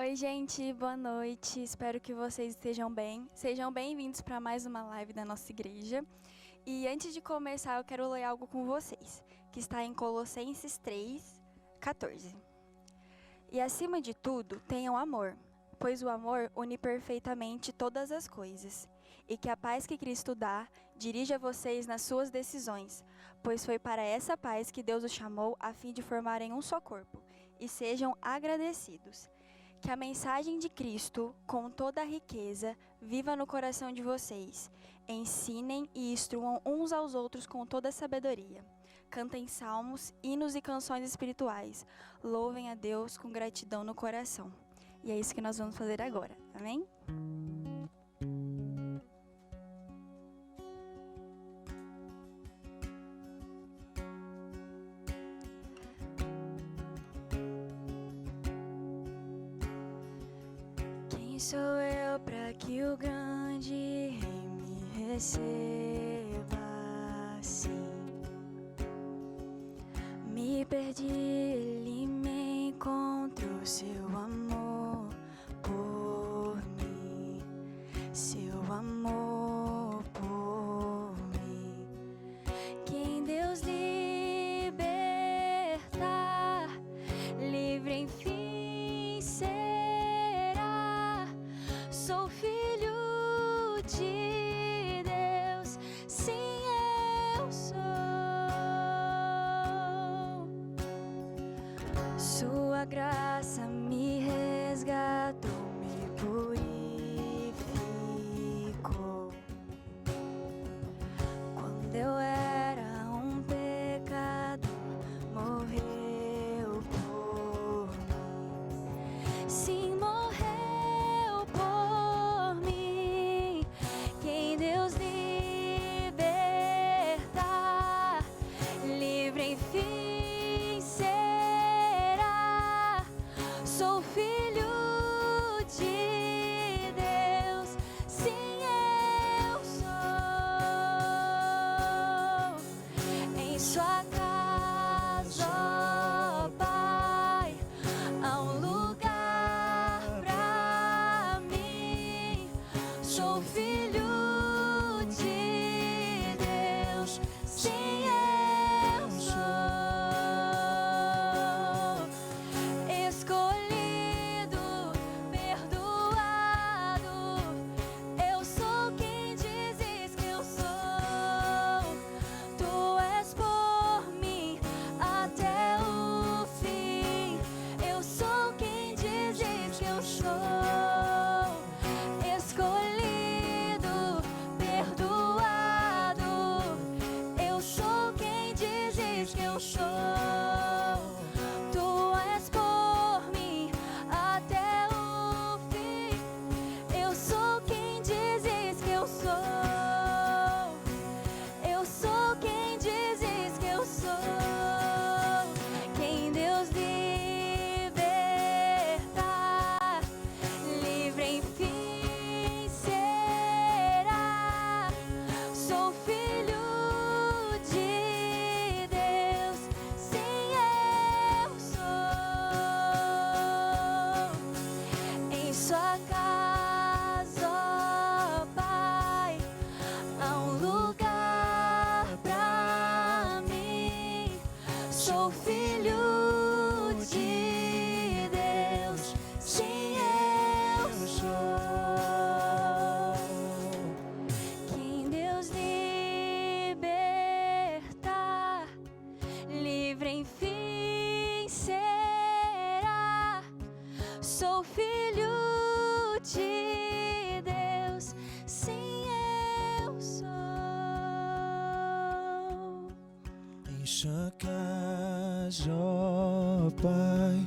Oi, gente, boa noite. Espero que vocês estejam bem. Sejam bem-vindos para mais uma live da nossa igreja. E antes de começar, eu quero ler algo com vocês, que está em Colossenses 3:14. E acima de tudo, tenham amor, pois o amor une perfeitamente todas as coisas. E que a paz que Cristo dá dirija vocês nas suas decisões, pois foi para essa paz que Deus os chamou a fim de formarem um só corpo. E sejam agradecidos. Que a mensagem de Cristo, com toda a riqueza, viva no coração de vocês. Ensinem e instruam uns aos outros com toda a sabedoria. Cantem salmos, hinos e canções espirituais. Louvem a Deus com gratidão no coração. E é isso que nós vamos fazer agora. Amém? Quem sou eu para que o grande rei me receba assim? Me perdi, ele me encontrou, seu amor por mim, seu amor por mim. Quem Deus libertar, livre enfim será. Sou filho de Deus, sim eu sou. Sua graça me resgatou, me purificou. Quando eu era um pecador, morreu por mim. Sim, morreu por mim. Quem Deus libertar, livre enfim será. Sou filho de Deus, sim eu sou. Em sua casa, ó Pai, há um lugar pra mim. Sou filho de Deus, sim eu sou. Escolhido, perdoado, eu sou quem dizes que eu sou. Tu és por mim até o fim. Eu sou quem dizes que eu sou. Escolhido, perdoado, eu sou quem dizes que eu sou. Tu és por mim até o fim. Eu sou quem dizes que eu sou. Eu sou quem dizes que eu sou. Quem Deus libertar, livre enfim será. Sou filho de Deus, sim eu sou. Em sua casa, ó Pai, há um lugar pra mim. Sou filho de Deus, sim eu sou. Quem Deus libertar, livre enfim será. Sou filho de Deus, sim eu sou. Em sua casa, ó Pai,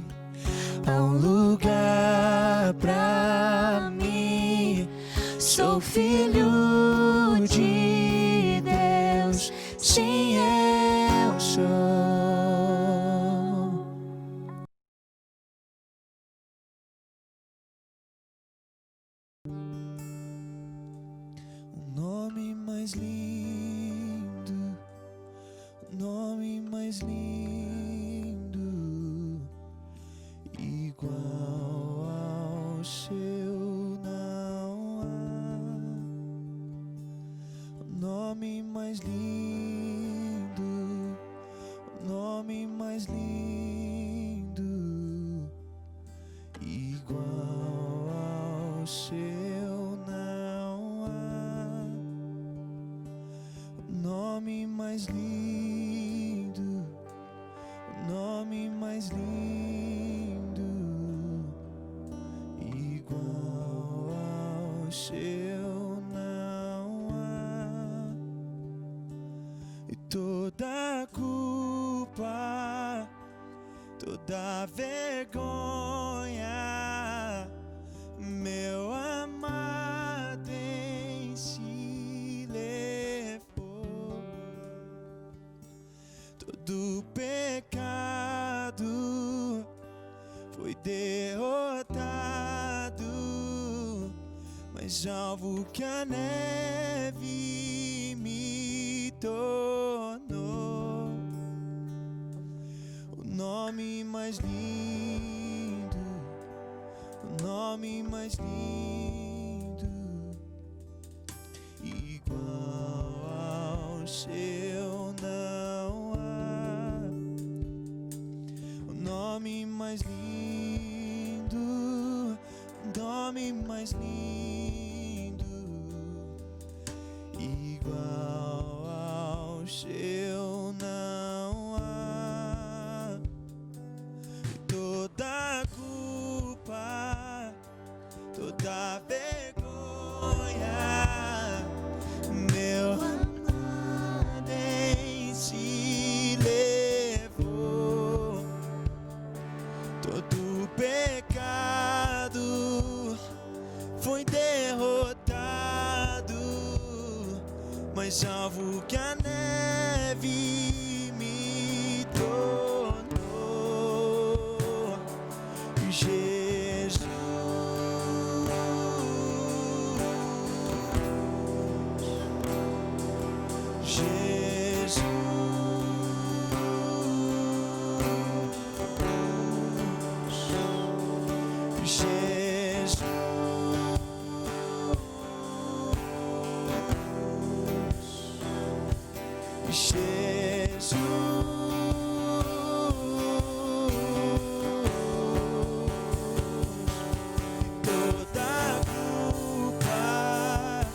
há um lugar pra mim. Sou filho de Deus, sim eu sou. O nome mais lindo, o nome mais lindo, igual ao seu não há. O nome mais lindo, o nome mais lindo, igual ao seu não há. O nome mais lindo, o nome mais lindo, igual ao seu não há. E toda culpa, toda vergonha, meu amado em si levou. Todo pecado foi derrotado, mais alvo que a neve me tornou. O nome mais lindo, o nome mais lindo, igual ao seu não há. O nome mais lindo, o nome mais lindo, igual ao seu não há. E toda culpa, toda vergonha, meu amado em si levou. Todo pecado foi derrotado, mais alvo que a neve me tornou. Jesus, Jesus, Jesus, Jesus, toda culpa,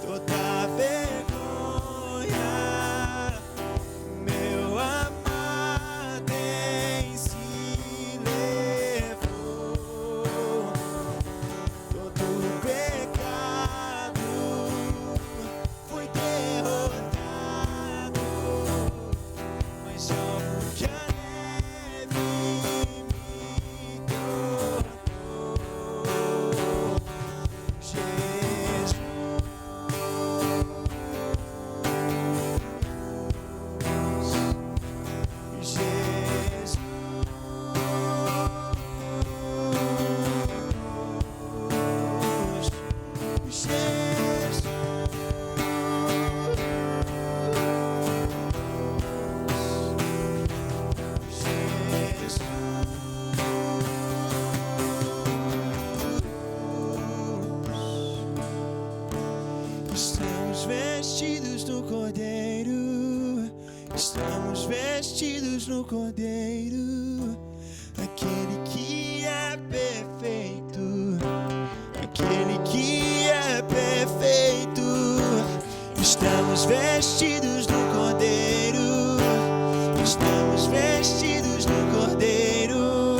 toda vergonha, meu amado em si levou. Todo pecado foi derrotado, mas algo que a neve me tornou. Jesus, Jesus, Jesus, Estamos vestidos no Cordeiro, estamos vestidos no Cordeiro, aquele que é perfeito, aquele que é perfeito. Estamos vestidos no Cordeiro, estamos vestidos no Cordeiro,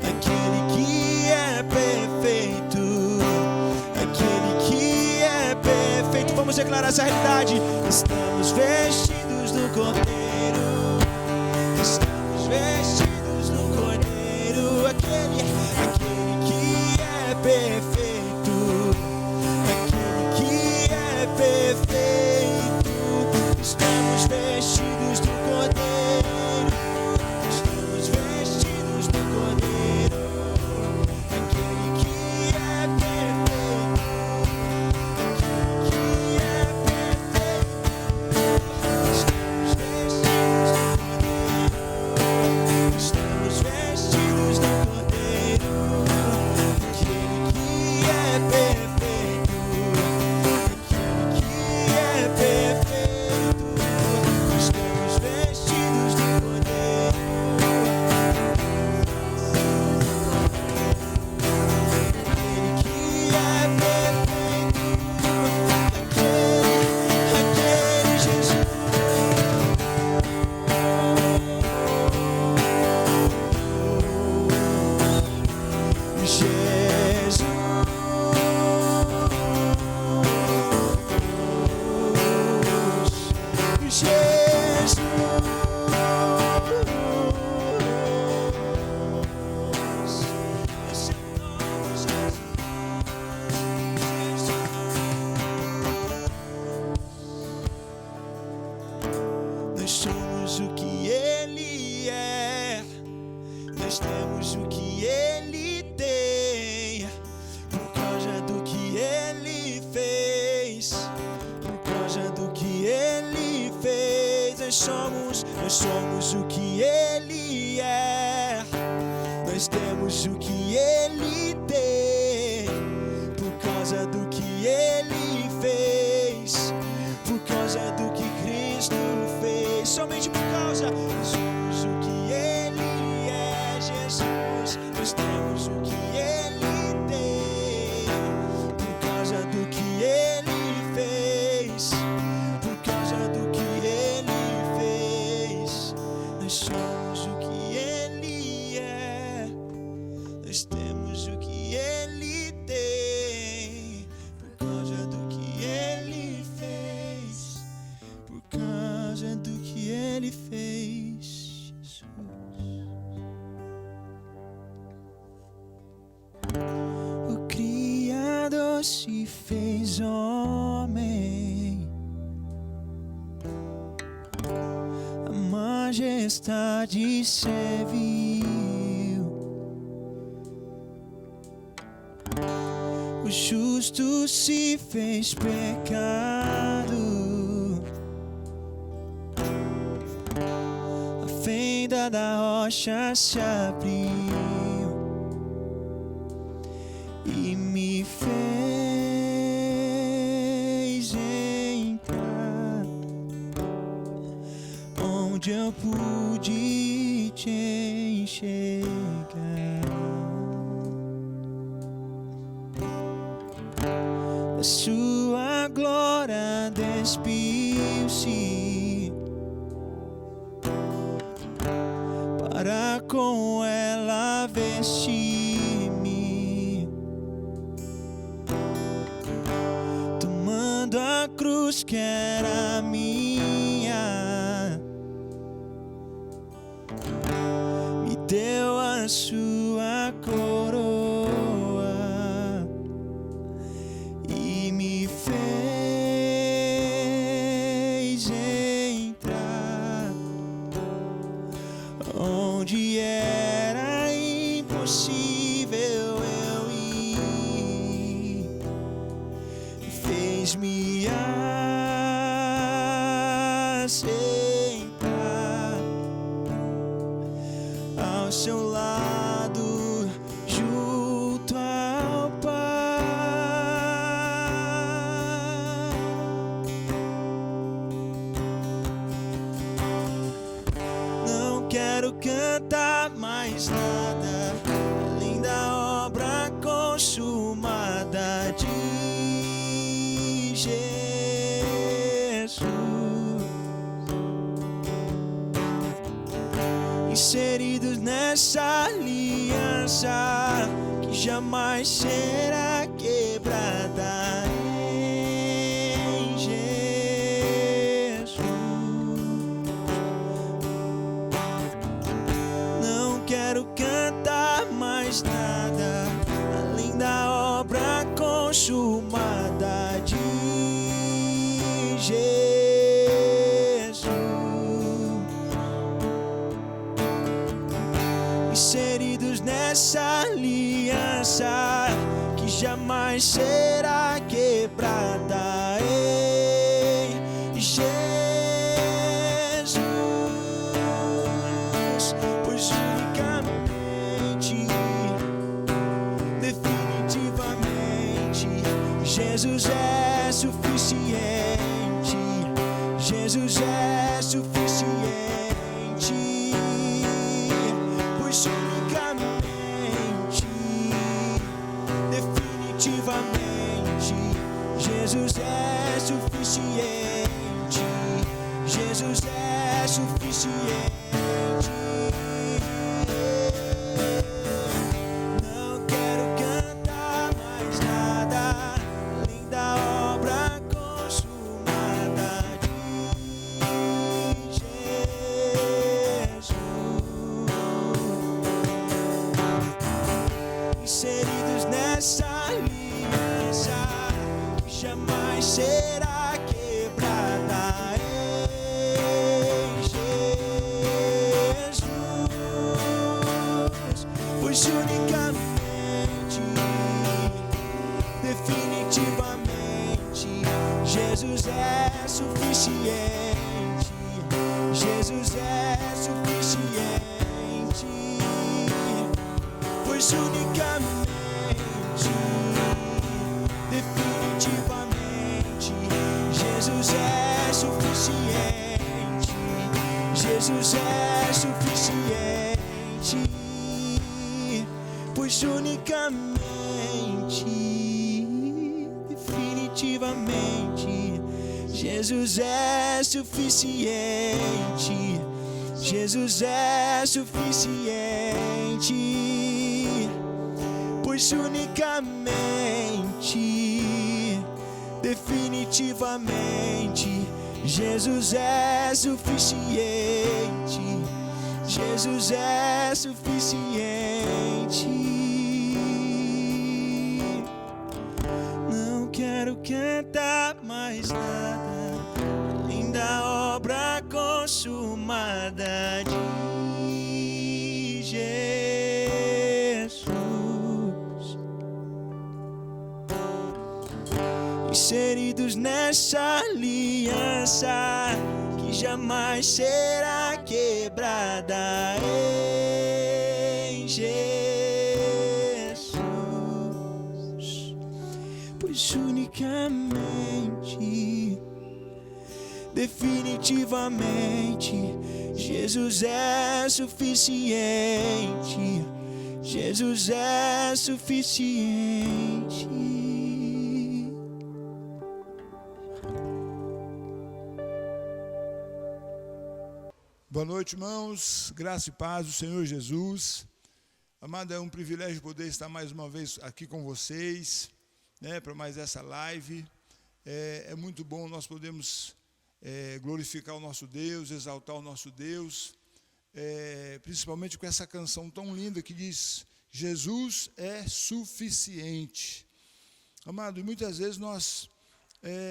aquele que é perfeito, aquele que é perfeito. Vamos declarar essa realidade. Estamos vestidos no Cordeiro, estamos vestidos no Cordeiro, aquele que é perfeito, aquele que é perfeito. Estamos vestidos no Cordeiro, estamos vestidos no Cordeiro, aquele que é perfeito, aquele que é perfeito. Estamos vestidos Nós somos o que Ele é, nós temos o que Ele tem, por causa do que Ele fez, por causa do que Ele fez. Nós somos o que Ele é, nós temos o que Ele tem, por causa do que Ele fez, por causa do que Cristo fez, somente por causa. Nós somos o que Ele é, Jesus. Nós temos o que Ele tem, por causa do que Ele fez, por causa do que Ele fez. Nós somos o que Ele é, nós temos o que Ele tem, por causa do que Ele fez, por causa do que Ele fez. Jesus. O Criador se fez homem, a majestade serviu, o justo se fez pecado, a fenda da rocha se abriu e me fez entrar onde eu pude te enxergar. A sua glória despiu-se para com ela vestir-me, tomando a cruz que era minha, me deu a sua coroa e me fez entrar onde era impossível eu ir, fez-me aceitar ao seu lado, junto ao Pai. Não quero cantar mais nada além da obra consumada de Jesus, inseridos nessa aliança que jamais será quebrada em Jesus. Não quero cantar mais nada além da obra consumada de Jesus, inseridos nessa aliança que jamais será quebrada em Jesus, pois unicamente, definitivamente, Jesus é suficiente, Jesus é suficiente, pois unicamente, definitivamente, Jesus é suficiente, Jesus é suficiente. Não quero inseridos nessa aliança que jamais será quebrada em Jesus, pois unicamente, definitivamente, Jesus é suficiente. Jesus é suficiente, pois unicamente, definitivamente, Jesus é suficiente. Jesus é suficiente, pois unicamente, definitivamente, Jesus é suficiente. Jesus é suficiente, pois unicamente, definitivamente, Jesus é suficiente. Jesus é suficiente. Não quero cantar mais nada além da obra consumada de Jesus, inseridos nessa aliança que jamais será quebrada em Jesus, pois unicamente, definitivamente, Jesus é suficiente. Jesus é suficiente. Boa noite, irmãos. Graça e paz do Senhor Jesus. Amado, é um privilégio poder estar mais uma vez aqui com vocês, né, para mais essa live. É muito bom nós podemos glorificar o nosso Deus, exaltar o nosso Deus, principalmente com essa canção tão linda que diz: Jesus é suficiente. Amado, e muitas vezes nós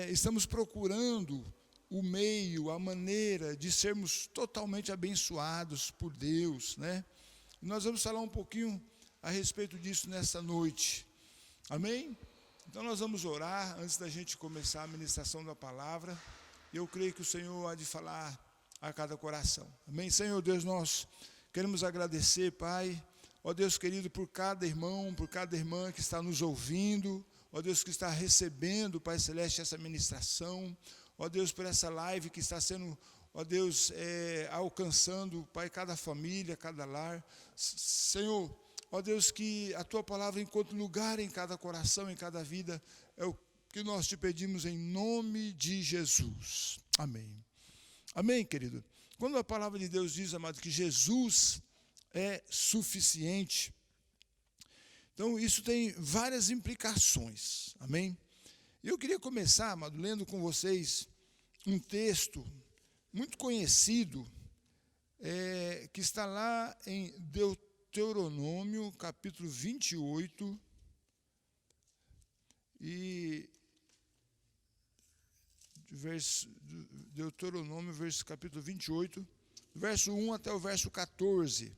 estamos procurando o meio, a maneira de sermos totalmente abençoados por Deus, né? E nós vamos falar um pouquinho a respeito disso nessa noite. Amém? Então nós vamos orar antes da gente começar a ministração da palavra. Eu creio que o Senhor há de falar a cada coração. Amém? Senhor Deus, nós queremos agradecer, Pai, ó Deus querido, por cada irmão, por cada irmã que está nos ouvindo, ó Deus, que está recebendo, Pai Celeste, essa ministração, ó Deus, por essa live que está sendo, ó Deus, alcançando, Pai, cada família, cada lar. Senhor, ó Deus, que a Tua palavra encontre lugar em cada coração, em cada vida, é o que nós te pedimos em nome de Jesus. Amém. Amém, querido? Quando a palavra de Deus diz, amado, que Jesus é suficiente, então isso tem várias implicações. Amém? Eu queria começar, amado, lendo com vocês um texto muito conhecido, que está lá em Deuteronômio, capítulo 28, e Deuteronômio, capítulo 28, verso 1 até o verso 14.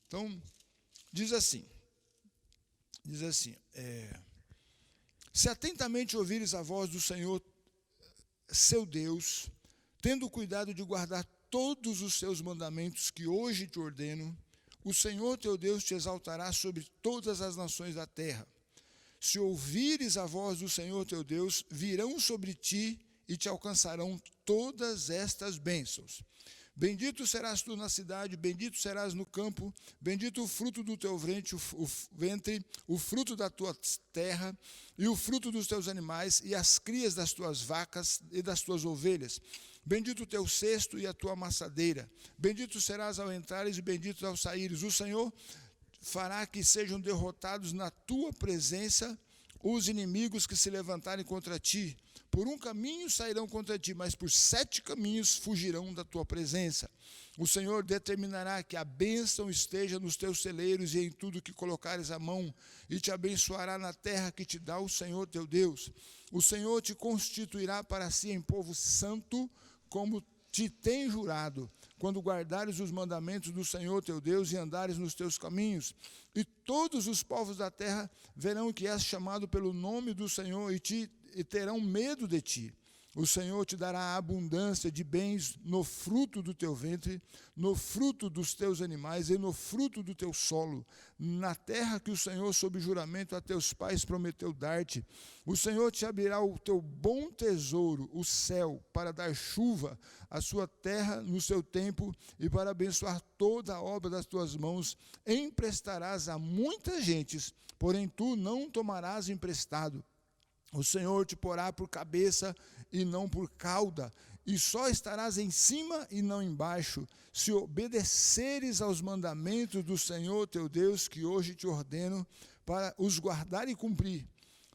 Então, diz assim, se atentamente ouvires a voz do Senhor, seu Deus, tendo cuidado de guardar todos os seus mandamentos que hoje te ordeno, o Senhor teu Deus te exaltará sobre todas as nações da terra. Se ouvires a voz do Senhor teu Deus, virão sobre ti e te alcançarão todas estas bênçãos. Bendito serás tu na cidade, bendito serás no campo, bendito o fruto do teu ventre, o fruto da tua terra, e o fruto dos teus animais, e as crias das tuas vacas e das tuas ovelhas. Bendito o teu cesto e a tua amassadeira. Bendito serás ao entrares e bendito ao saíres. O Senhor fará que sejam derrotados na tua presença os inimigos que se levantarem contra ti. Por um caminho sairão contra ti, mas por 7 caminhos fugirão da tua presença. O Senhor determinará que a bênção esteja nos teus celeiros e em tudo que colocares a mão, e te abençoará na terra que te dá o Senhor teu Deus. O Senhor te constituirá para si em povo santo, como te tem jurado, quando guardares os mandamentos do Senhor teu Deus e andares nos teus caminhos. E todos os povos da terra verão que és chamado pelo nome do Senhor e terão medo de ti. O Senhor te dará abundância de bens no fruto do teu ventre, no fruto dos teus animais e no fruto do teu solo, na terra que o Senhor, sob juramento a teus pais, prometeu dar-te. O Senhor te abrirá o teu bom tesouro, o céu, para dar chuva à sua terra no seu tempo e para abençoar toda a obra das tuas mãos. Emprestarás a muitas gentes, porém tu não tomarás emprestado. O Senhor te porá por cabeça e não por cauda, e só estarás em cima e não embaixo, se obedeceres aos mandamentos do Senhor teu Deus, que hoje te ordeno, para os guardar e cumprir.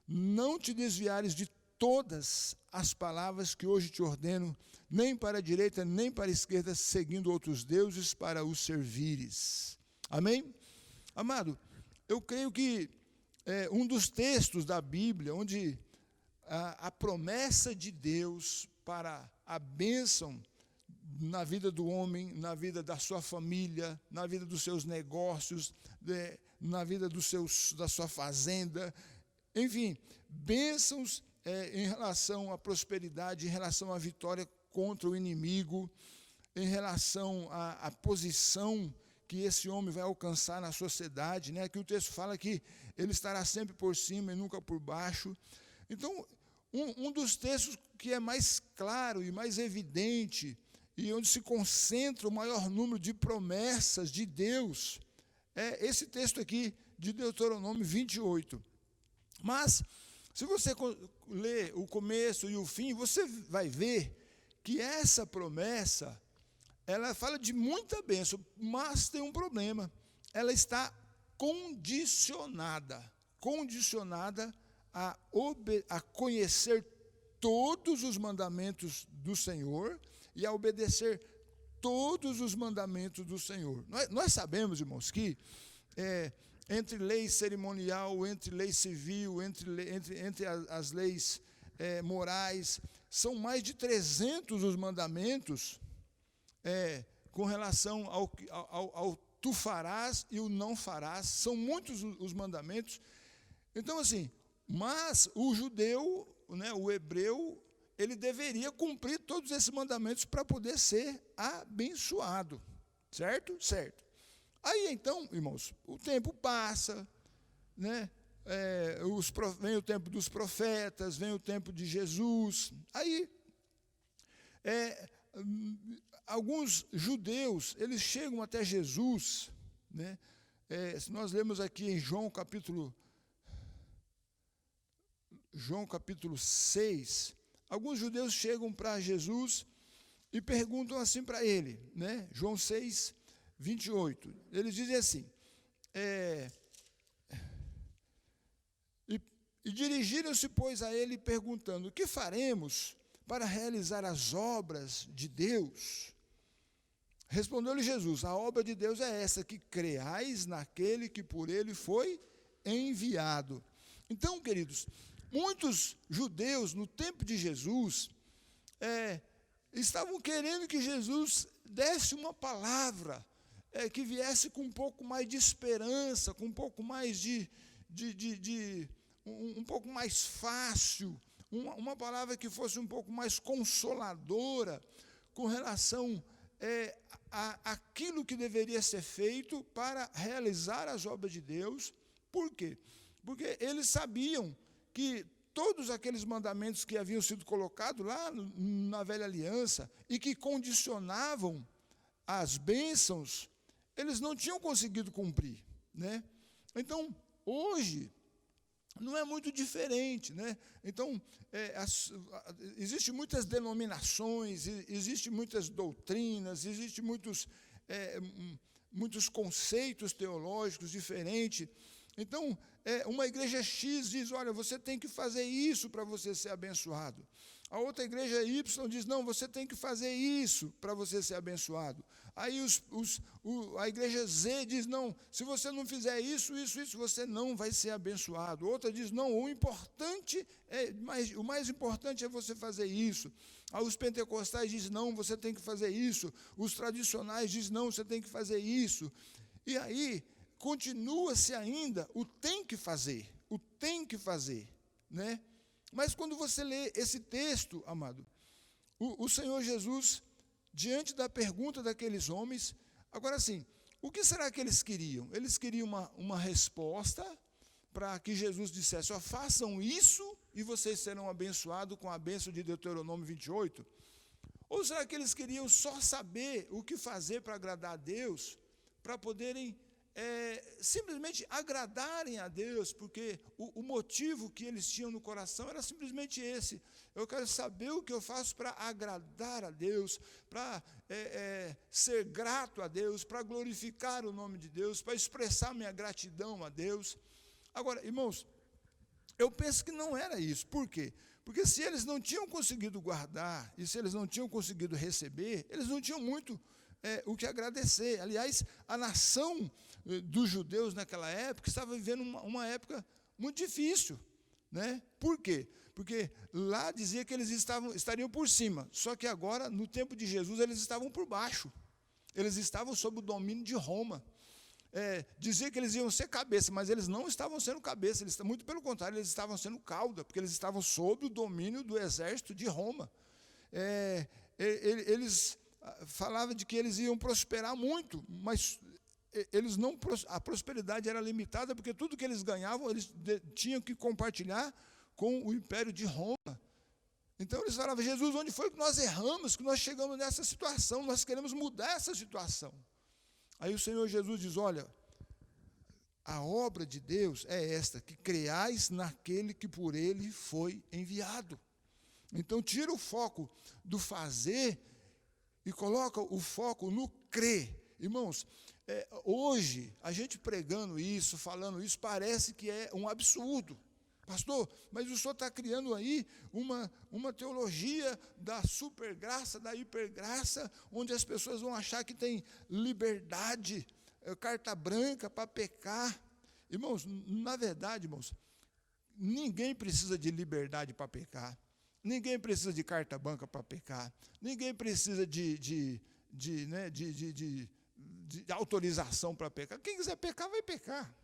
Não te desviares de todas as palavras que hoje te ordeno, nem para a direita, nem para a esquerda, seguindo outros deuses para os servires. Amém? Amado, eu creio que um dos textos da Bíblia, onde a promessa de Deus para a bênção na vida do homem, na vida da sua família, na vida dos seus negócios, na vida da sua fazenda, enfim, bênçãos em relação à prosperidade, em relação à vitória contra o inimigo, em relação à posição que esse homem vai alcançar na sociedade, né? Que o texto fala que ele estará sempre por cima e nunca por baixo. Então, um dos textos que é mais claro e mais evidente, e onde se concentra o maior número de promessas de Deus, é esse texto aqui, de Deuteronômio 28. Mas, se você ler o começo e o fim, você vai ver que essa promessa, ela fala de muita bênção, mas tem um problema. Ela está condicionada a conhecer todos os mandamentos do Senhor e a obedecer todos os mandamentos do Senhor. Nós sabemos, irmãos, que entre lei cerimonial, entre lei civil, entre as leis morais, são mais de 300 os mandamentos com relação ao tu farás e o não farás. São muitos os mandamentos. Então, assim, mas o judeu, né, o hebreu, ele deveria cumprir todos esses mandamentos para poder ser abençoado. Certo? Certo. Aí, então, irmãos, o tempo passa, né? Vem o tempo dos profetas, vem o tempo de Jesus. Aí, alguns judeus, eles chegam até Jesus, né? Se nós lemos aqui em João capítulo 6, alguns judeus chegam para Jesus e perguntam assim para ele, né? João 6, 28. Eles dizem assim, e dirigiram-se, pois, a ele perguntando, o que faremos para realizar as obras de Deus? Respondeu-lhe Jesus, a obra de Deus é essa, que creais naquele que por ele foi enviado. Então, queridos, muitos judeus, no tempo de Jesus, estavam querendo que Jesus desse uma palavra, que viesse com um pouco mais de esperança, com um pouco mais um pouco mais fácil, uma palavra que fosse um pouco mais consoladora com relação àquilo que deveria ser feito para realizar as obras de Deus. Por quê? Porque eles sabiam que todos aqueles mandamentos que haviam sido colocados lá na velha aliança e que condicionavam as bênçãos, eles não tinham conseguido cumprir, né? Então, hoje, não é muito diferente, né? Então, existem muitas denominações, existem muitas doutrinas, existem muitos conceitos teológicos diferentes, Então, uma igreja X diz, olha, você tem que fazer isso para você ser abençoado. A outra igreja Y diz, não, você tem que fazer isso para você ser abençoado. Aí a igreja Z diz, não, se você não fizer isso, você não vai ser abençoado. Outra diz, não, o mais importante é você fazer isso. Aí os pentecostais dizem, não, você tem que fazer isso. Os tradicionais dizem, não, você tem que fazer isso. E aí, continua-se ainda o tem que fazer, né? Mas quando você lê esse texto, amado, o Senhor Jesus, diante da pergunta daqueles homens, agora sim, o que será que eles queriam? Eles queriam uma resposta para que Jesus dissesse, ó, façam isso e vocês serão abençoados com a bênção de Deuteronômio 28? Ou será que eles queriam só saber o que fazer para agradar a Deus, para poderem simplesmente agradarem a Deus, porque o motivo que eles tinham no coração era simplesmente esse: eu quero saber o que eu faço para agradar a Deus, para ser grato a Deus, para glorificar o nome de Deus, para expressar minha gratidão a Deus. Agora, irmãos, eu penso que não era isso. Por quê? Porque se eles não tinham conseguido guardar, e se eles não tinham conseguido receber, eles não tinham muito o que agradecer. Aliás, a nação dos judeus naquela época estava vivendo uma época muito difícil, né? Por quê? Porque lá dizia que eles estariam por cima, só que agora, no tempo de Jesus, eles estavam por baixo. Eles estavam sob o domínio de Roma. Dizia que eles iam ser cabeça, mas eles não estavam sendo cabeça, muito pelo contrário, eles estavam sendo cauda, porque eles estavam sob o domínio do exército de Roma. Eles falavam de que eles iam prosperar muito, mas a prosperidade era limitada, porque tudo que eles ganhavam, eles tinham que compartilhar com o império de Roma. Então eles falavam: Jesus, onde foi que nós erramos, que nós chegamos nessa situação, nós queremos mudar essa situação. Aí o Senhor Jesus diz: olha, a obra de Deus é esta, que creais naquele que por ele foi enviado. Então tira o foco do fazer e coloca o foco no crer. Irmãos, hoje, a gente pregando isso, falando isso, parece que é um absurdo. Pastor, mas o senhor está criando aí uma teologia da supergraça, da hipergraça, onde as pessoas vão achar que tem liberdade, carta branca para pecar. Irmãos, na verdade, irmãos, ninguém precisa de liberdade para pecar. Ninguém precisa de carta branca para pecar. Ninguém precisa de autorização para pecar. Quem quiser pecar, vai pecar.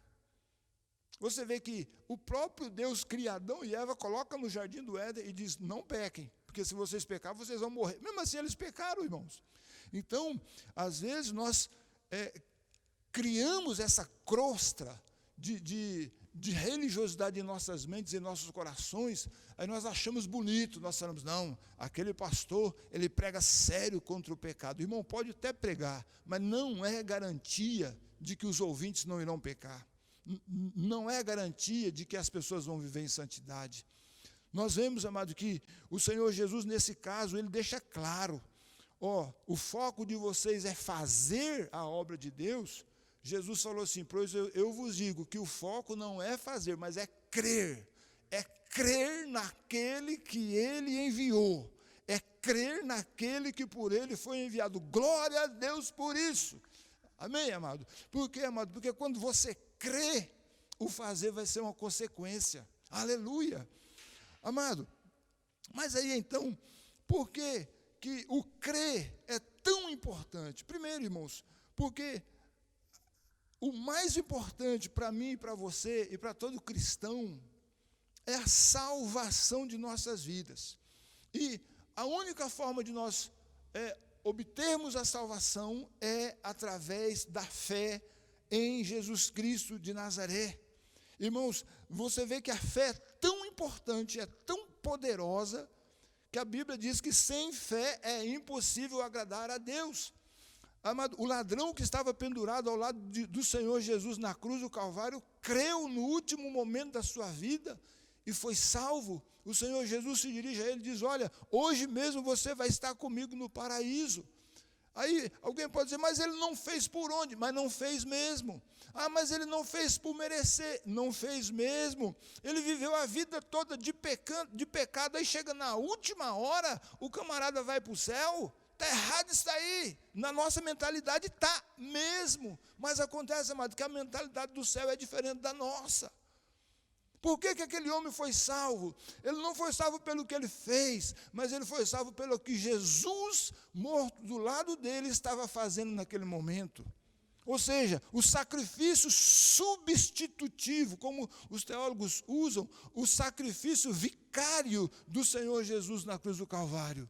Você vê que o próprio Deus cria Adão e Eva, coloca no jardim do Éden e diz: não pequem, porque se vocês pecarem, vocês vão morrer. Mesmo assim, eles pecaram, irmãos. Então, às vezes, nós criamos essa crosta de religiosidade em nossas mentes e em nossos corações. Aí nós achamos bonito, nós falamos: não, aquele pastor, ele prega sério contra o pecado. Irmão, pode até pregar, mas não é garantia de que os ouvintes não irão pecar. Não é garantia de que as pessoas vão viver em santidade. Nós vemos, amado, que o Senhor Jesus, nesse caso, ele deixa claro: o foco de vocês é fazer a obra de Deus. Jesus falou assim: pois eu vos digo que o foco não é fazer, mas é crer naquele que ele enviou, é crer naquele que por ele foi enviado. Glória a Deus por isso. Amém, amado? Por quê, amado? Porque quando você crê, o fazer vai ser uma consequência. Aleluia. Amado, mas aí então, por que o crer é tão importante? Primeiro, irmãos, porque o mais importante para mim e para você e para todo cristão é a salvação de nossas vidas. E a única forma de nós obtermos a salvação é através da fé em Jesus Cristo de Nazaré. Irmãos, você vê que a fé é tão importante, é tão poderosa, que a Bíblia diz que sem fé é impossível agradar a Deus. Amado, o ladrão que estava pendurado ao lado do Senhor Jesus na cruz do Calvário, creu no último momento da sua vida e foi salvo. O Senhor Jesus se dirige a ele e diz: olha, hoje mesmo você vai estar comigo no paraíso. Aí alguém pode dizer, mas ele não fez por onde? Mas não fez mesmo. Ah, mas ele não fez por merecer. Não fez mesmo. Ele viveu a vida toda de pecado, aí chega na última hora, o camarada vai para o céu. Está errado isso aí. Na nossa mentalidade está mesmo. Mas acontece, amado, que a mentalidade do céu é diferente da nossa. Por que aquele homem foi salvo? Ele não foi salvo pelo que ele fez, mas ele foi salvo pelo que Jesus, morto do lado dele, estava fazendo naquele momento. Ou seja, o sacrifício substitutivo, como os teólogos usam, o sacrifício vicário do Senhor Jesus na cruz do Calvário.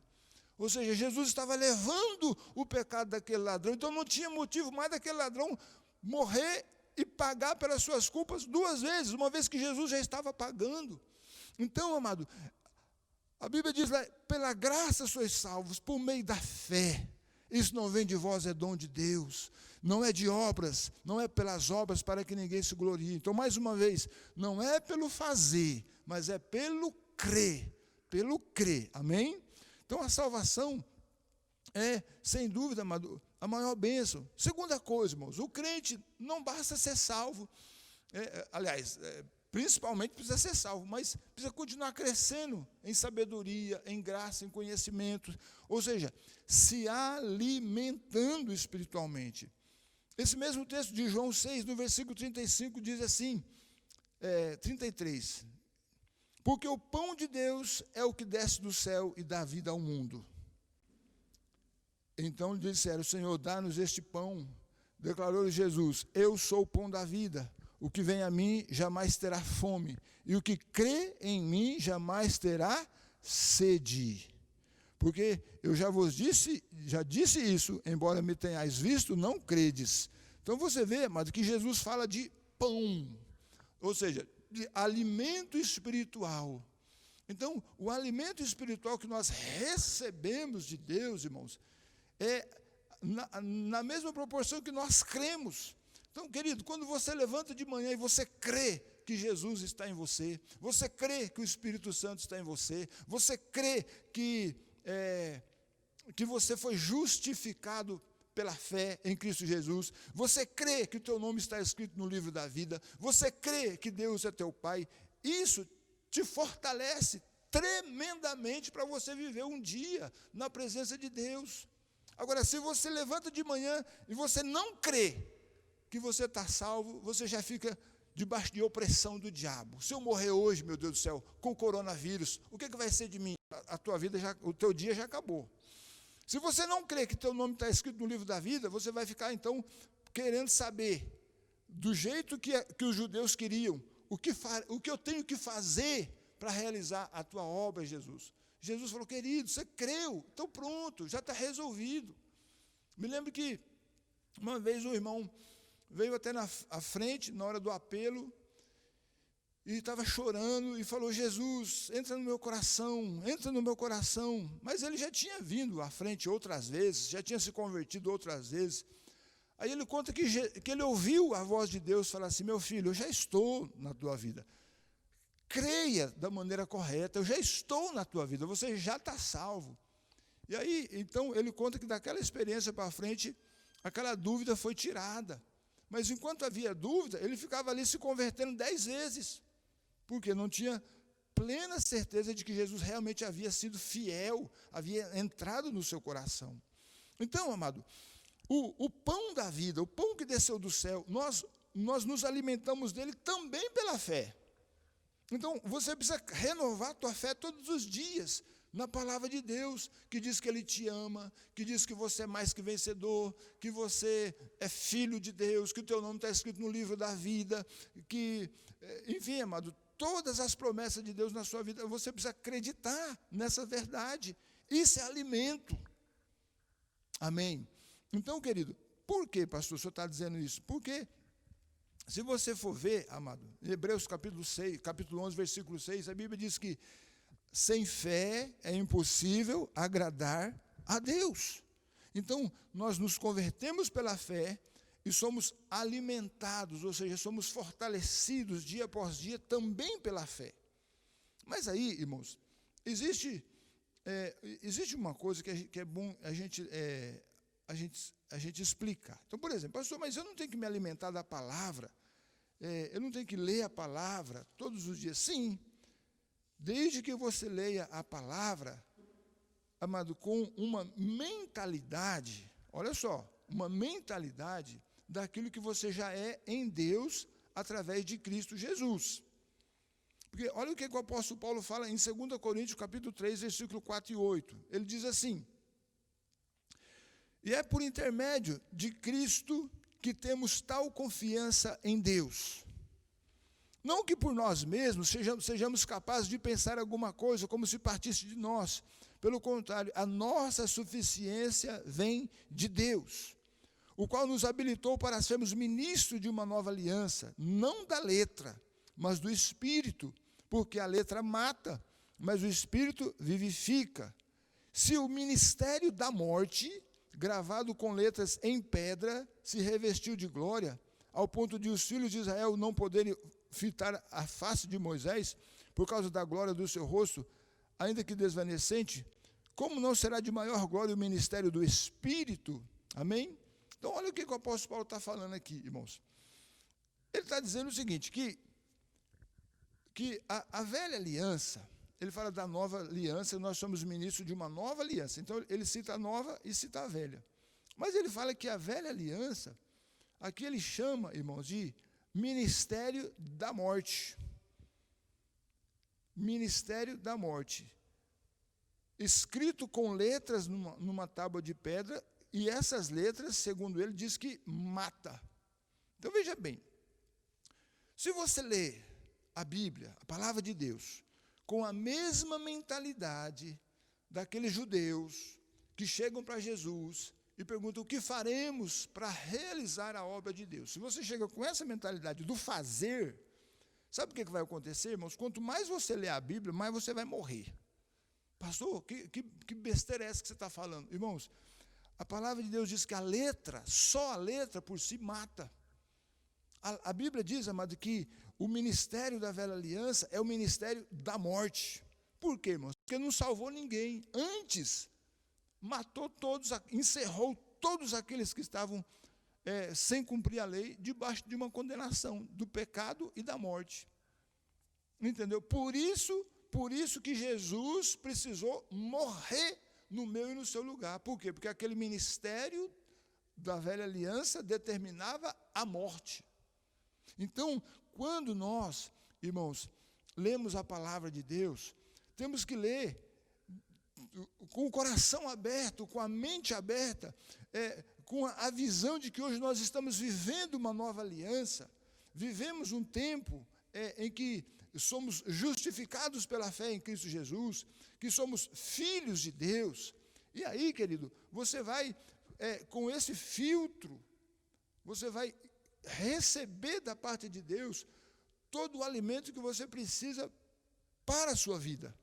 Ou seja, Jesus estava levando o pecado daquele ladrão, então não tinha motivo mais daquele ladrão morrer e pagar pelas suas culpas duas vezes, uma vez que Jesus já estava pagando. Então, amado, a Bíblia diz lá, pela graça sois salvos, por meio da fé. Isso não vem de vós, é dom de Deus. Não é de obras, não é pelas obras para que ninguém se glorie. Então, mais uma vez, não é pelo fazer, mas é pelo crer. Pelo crer, amém? Então, a salvação é, sem dúvida, amado, a maior bênção. Segunda coisa, irmãos, o crente não basta ser salvo. Principalmente precisa ser salvo, mas precisa continuar crescendo em sabedoria, em graça, em conhecimento. Ou seja, se alimentando espiritualmente. Esse mesmo texto de João 6, no versículo 35, diz assim, 33. Porque o pão de Deus é o que desce do céu e dá vida ao mundo. Então lhe disseram, Senhor, dá-nos este pão. Declarou-lhe Jesus, eu sou o pão da vida. O que vem a mim jamais terá fome. E o que crê em mim jamais terá sede. Porque eu já disse isso, embora me tenhais visto, não credes. Então você vê, amado, que Jesus fala de pão. Ou seja, de alimento espiritual. Então, o alimento espiritual que nós recebemos de Deus, irmãos, é na mesma proporção que nós cremos. Então, querido, quando você levanta de manhã e você crê que Jesus está em você, você crê que o Espírito Santo está em você, você crê que você foi justificado pela fé em Cristo Jesus, você crê que o teu nome está escrito no livro da vida, você crê que Deus é teu Pai, isso te fortalece tremendamente para você viver um dia na presença de Deus. Agora, se você levanta de manhã e você não crê que você está salvo, você já fica debaixo de opressão do diabo. Se eu morrer hoje, meu Deus do céu, com coronavírus, o que vai ser de mim? A tua vida, o teu dia já acabou. Se você não crê que teu nome está escrito no livro da vida, você vai ficar, então, querendo saber, do jeito que os judeus queriam, o que eu tenho que fazer para realizar a tua obra, Jesus. Jesus falou, querido, você creu, então pronto, já está resolvido. Me lembro que uma vez um irmão veio até à frente, na hora do apelo, e estava chorando e falou, Jesus, entra no meu coração, entra no meu coração. Mas ele já tinha vindo à frente outras vezes, já tinha se convertido outras vezes. Aí ele conta que ele ouviu a voz de Deus falar assim, meu filho, eu já estou na tua vida. Creia da maneira correta, eu já estou na tua vida, você já está salvo. E aí, então, ele conta que daquela experiência para frente, aquela dúvida foi tirada. Mas enquanto havia dúvida, ele ficava ali se convertendo 10 vezes, porque não tinha plena certeza de que Jesus realmente havia sido fiel, havia entrado no seu coração. Então, amado, o pão da vida, o pão que desceu do céu, nós nos alimentamos dele também pela fé. Então, você precisa renovar a tua fé todos os dias, na palavra de Deus, que diz que Ele te ama, que diz que você é mais que vencedor, que você é filho de Deus, que o teu nome está escrito no livro da vida, que, enfim, amado, todas as promessas de Deus na sua vida, você precisa acreditar nessa verdade. Isso é alimento. Amém? Então, querido, por que, pastor, o senhor está dizendo isso? Porque, se você for ver, amado, em Hebreus capítulo 11, versículo 6, a Bíblia diz que sem fé é impossível agradar a Deus. Então, nós nos convertemos pela fé e somos alimentados, ou seja, somos fortalecidos dia após dia também pela fé. Mas aí, irmãos, existe uma coisa que é bom a a gente explicar. Então, por exemplo, pastor, mas eu não tenho que me alimentar da palavra, eu não tenho que ler a palavra todos os dias. Sim, desde que você leia a palavra, amado, com uma mentalidade, olha só, uma mentalidade daquilo que você já é em Deus através de Cristo Jesus. Porque olha o que o apóstolo Paulo fala em 2 Coríntios, capítulo 3, versículo 4 e 8. Ele diz assim: e é por intermédio de Cristo que temos tal confiança em Deus. Não que por nós mesmos sejamos capazes de pensar alguma coisa como se partisse de nós. Pelo contrário, a nossa suficiência vem de Deus, o qual nos habilitou para sermos ministros de uma nova aliança, não da letra, mas do Espírito, porque a letra mata, mas o Espírito vivifica. Se o ministério da morte, gravado com letras em pedra, se revestiu de glória, ao ponto de os filhos de Israel não poderem fitar a face de Moisés, por causa da glória do seu rosto, ainda que desvanecente, como não será de maior glória o ministério do Espírito? Amém? Então, olha o que o apóstolo Paulo está falando aqui, irmãos. Ele está dizendo o seguinte, que a velha aliança, ele fala da nova aliança, nós somos ministros de uma nova aliança. Então, ele cita a nova e cita a velha. Mas ele fala que a velha aliança, aqui ele chama, irmãos, de ministério da morte. Ministério da morte. Escrito com letras numa tábua de pedra, e essas letras, segundo ele, diz que mata. Então, veja bem, se você lê a Bíblia, a palavra de Deus, com a mesma mentalidade daqueles judeus que chegam para Jesus e perguntam o que faremos para realizar a obra de Deus. Se você chega com essa mentalidade do fazer, sabe o que vai acontecer, irmãos? Quanto mais você lê a Bíblia, mais você vai morrer. Pastor, que besteira é essa que você está falando? Irmãos, a palavra de Deus diz que a letra, só a letra por si mata. A Bíblia diz, amado, que o ministério da velha aliança é o ministério da morte. Por quê, irmãos? Porque não salvou ninguém. Antes, matou todos, encerrou todos aqueles que estavam sem cumprir a lei, debaixo de uma condenação do pecado e da morte. Entendeu? Por isso que Jesus precisou morrer no meu e no seu lugar. Por quê? Porque aquele ministério da velha aliança determinava a morte. Então, quando nós, irmãos, lemos a palavra de Deus, temos que ler com o coração aberto, com a mente aberta, com a visão de que hoje nós estamos vivendo uma nova aliança, vivemos um tempo em que somos justificados pela fé em Cristo Jesus, que somos filhos de Deus. E aí, querido, você vai, com esse filtro, você vai receber da parte de Deus todo o alimento que você precisa para a sua vida.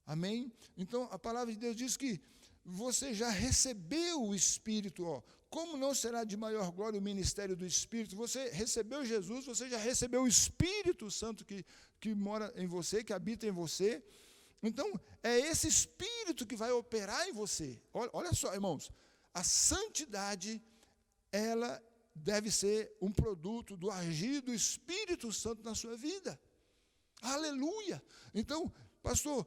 Amém? Então, a palavra de Deus diz que você já recebeu o Espírito. Como não será de maior glória o ministério do Espírito? Você recebeu Jesus, você já recebeu o Espírito Santo que mora em você, que habita em você. Então, é esse Espírito que vai operar em você. Olha só, irmãos, a santidade, ela deve ser um produto do agir do Espírito Santo na sua vida. Aleluia! Então, pastor,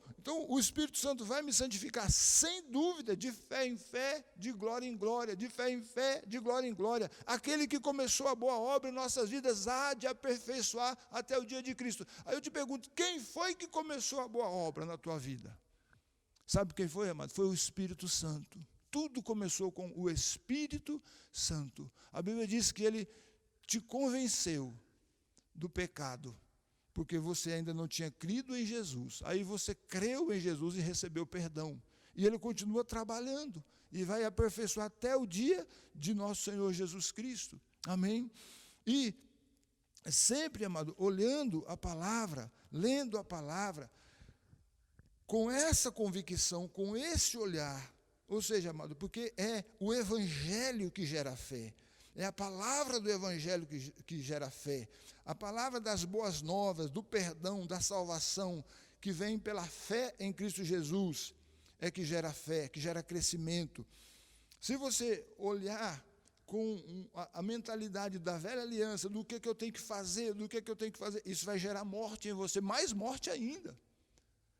o Espírito Santo vai me santificar, sem dúvida, de fé em fé, de glória em glória, de fé em fé, de glória em glória. Aquele que começou a boa obra em nossas vidas há de aperfeiçoar até o dia de Cristo. Aí eu te pergunto, quem foi que começou a boa obra na tua vida? Sabe quem foi, amado? Foi o Espírito Santo. Tudo começou com o Espírito Santo. A Bíblia diz que ele te convenceu do pecado, porque você ainda não tinha crido em Jesus. Aí você creu em Jesus e recebeu perdão. E ele continua trabalhando e vai aperfeiçoar até o dia de nosso Senhor Jesus Cristo. Amém? E sempre, amado, olhando a palavra, lendo a palavra, com essa convicção, com esse olhar, ou seja, amado, porque é o Evangelho que gera fé. É a palavra do Evangelho que gera fé. A palavra das boas novas, do perdão, da salvação, que vem pela fé em Cristo Jesus, é que gera fé, que gera crescimento. Se você olhar com a mentalidade da velha aliança, do que eu tenho que fazer, isso vai gerar morte em você, mais morte ainda.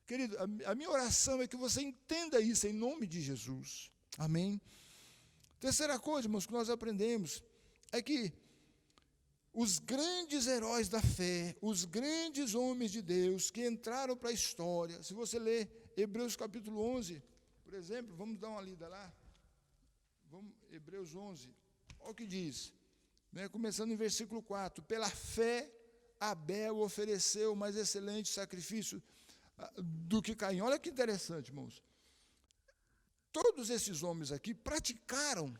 Querido, a minha oração é que você entenda isso em nome de Jesus. Amém? Terceira coisa, irmãos, que nós aprendemos é que os grandes heróis da fé, os grandes homens de Deus que entraram para a história, se você ler Hebreus capítulo 11, por exemplo, vamos dar uma lida lá. Hebreus 11, olha o que diz, né, começando em versículo 4. Pela fé, Abel ofereceu o mais excelente sacrifício do que Caim. Olha que interessante, irmãos. Todos esses homens aqui praticaram